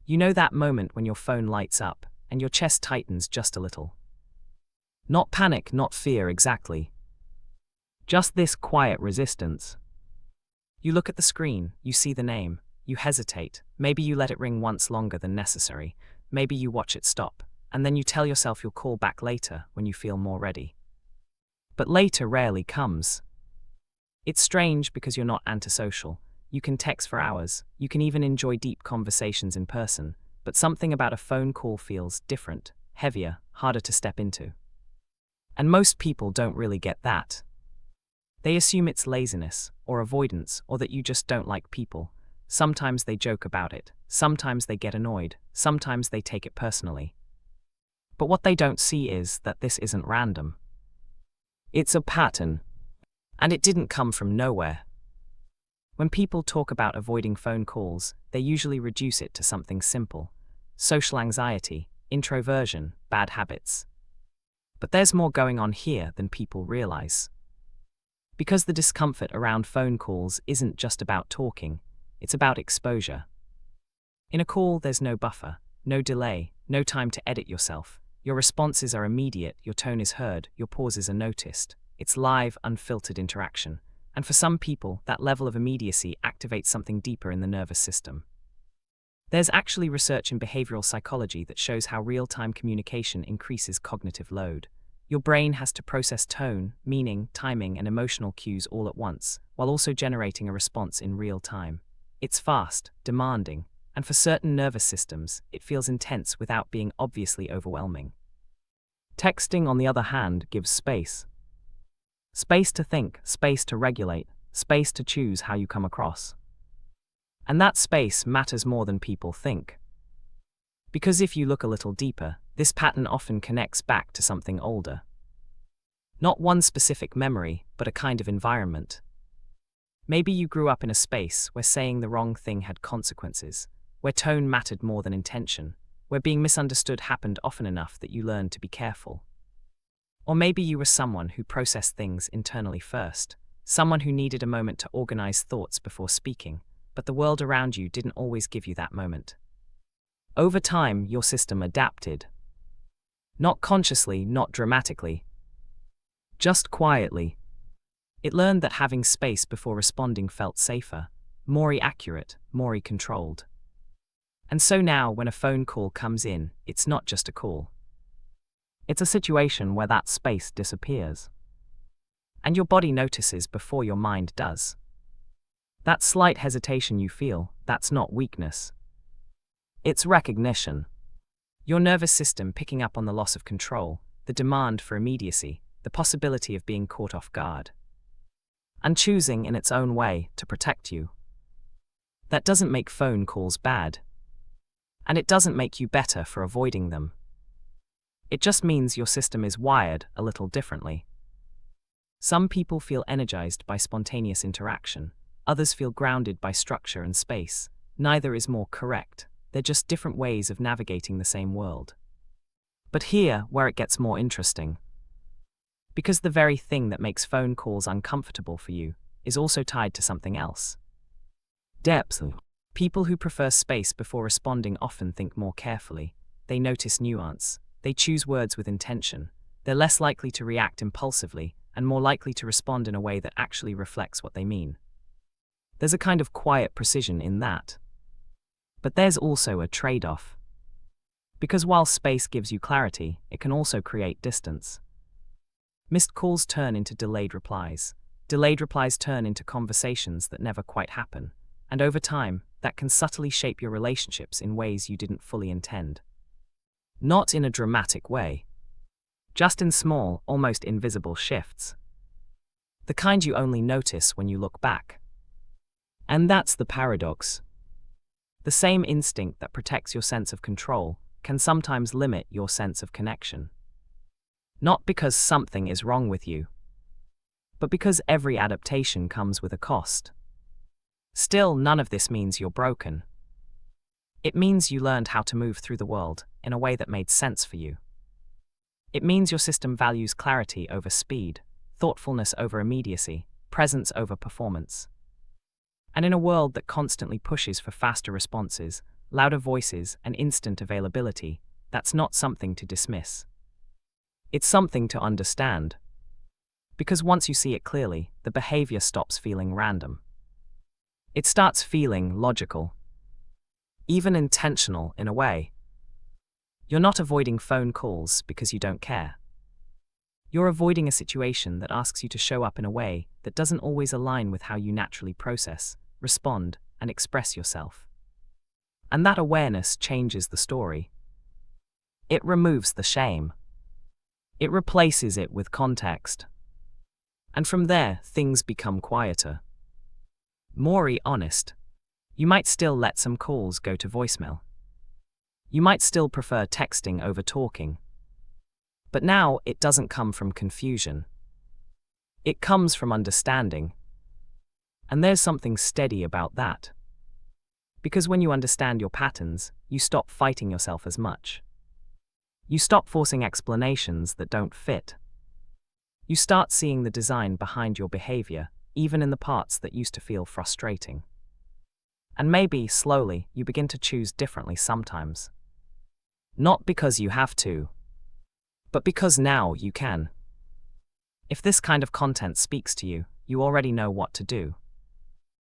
You know that moment when your phone lights up and your chest tightens just a little. Not panic, not fear exactly. Just this quiet resistance. You look at the screen, you see the name, you hesitate, maybe you let it ring once longer than necessary, maybe you watch it stop, and then you tell yourself you'll call back later when you feel more ready. But later rarely comes. It's strange because you're not antisocial. You can text for hours, you can even enjoy deep conversations in person, but something about a phone call feels different, heavier, harder to step into. And most people don't really get that. They assume it's laziness, or avoidance, or that you just don't like people. Sometimes they joke about it, sometimes they get annoyed, sometimes they take it personally. But what they don't see is that this isn't random. It's a pattern. And it didn't come from nowhere. When people talk about avoiding phone calls, they usually reduce it to something simple: social anxiety, introversion, bad habits. But there's more going on here than people realize. Because the discomfort around phone calls isn't just about talking, it's about exposure. In a call, there's no buffer, no delay, no time to edit yourself. Your responses are immediate, your tone is heard, your pauses are noticed. It's live, unfiltered interaction. And for some people, that level of immediacy activates something deeper in the nervous system. There's actually research in behavioral psychology that shows how real-time communication increases cognitive load. Your brain has to process tone, meaning, timing, and emotional cues all at once, while also generating a response in real time. It's fast, demanding, and for certain nervous systems, it feels intense without being obviously overwhelming. Texting, on the other hand, gives space. Space to think, space to regulate, space to choose how you come across. And that space matters more than people think. Because if you look a little deeper, this pattern often connects back to something older. Not one specific memory, but a kind of environment. Maybe you grew up in a space where saying the wrong thing had consequences, where tone mattered more than intention, where being misunderstood happened often enough that you learned to be careful. Or maybe you were someone who processed things internally first, someone who needed a moment to organize thoughts before speaking, but the world around you didn't always give you that moment. Over time, your system adapted. Not consciously, not dramatically. Just quietly. It learned that having space before responding felt safer, more accurate, more controlled. And so now, when a phone call comes in, it's not just a call. It's a situation where that space disappears. And your body notices before your mind does. That slight hesitation you feel, that's not weakness. It's recognition. Your nervous system picking up on the loss of control, the demand for immediacy, the possibility of being caught off guard. And choosing in its own way to protect you. That doesn't make phone calls bad. And it doesn't make you better for avoiding them. It just means your system is wired a little differently. Some people feel energized by spontaneous interaction. Others feel grounded by structure and space. Neither is more correct. They're just different ways of navigating the same world. But here, where it gets more interesting. Because the very thing that makes phone calls uncomfortable for you is also tied to something else. Depth. People who prefer space before responding often think more carefully. They notice nuance. They choose words with intention. They're less likely to react impulsively and more likely to respond in a way that actually reflects what they mean. There's a kind of quiet precision in that. But there's also a trade-off. Because while space gives you clarity, it can also create distance. Missed calls turn into delayed replies. Delayed replies turn into conversations that never quite happen. And over time, that can subtly shape your relationships in ways you didn't fully intend. Not in a dramatic way. Just in small, almost invisible shifts. The kind you only notice when you look back. And that's the paradox. The same instinct that protects your sense of control can sometimes limit your sense of connection. Not because something is wrong with you, but because every adaptation comes with a cost. Still, none of this means you're broken. It means you learned how to move through the world in a way that made sense for you. It means your system values clarity over speed, thoughtfulness over immediacy, presence over performance. And in a world that constantly pushes for faster responses, louder voices, and instant availability, that's not something to dismiss. It's something to understand. Because once you see it clearly, the behavior stops feeling random. It starts feeling logical, even intentional in a way. You're not avoiding phone calls because you don't care. You're avoiding a situation that asks you to show up in a way that doesn't always align with how you naturally process, respond, and express yourself. And that awareness changes the story. It removes the shame. It replaces it with context. And from there, things become quieter. More honest. You might still let some calls go to voicemail. You might still prefer texting over talking. But now it doesn't come from confusion. It comes from understanding. And there's something steady about that. Because when you understand your patterns, you stop fighting yourself as much. You stop forcing explanations that don't fit. You start seeing the design behind your behavior, even in the parts that used to feel frustrating. And maybe, slowly, you begin to choose differently sometimes. Not because you have to, but because now you can. If this kind of content speaks to you, you already know what to do.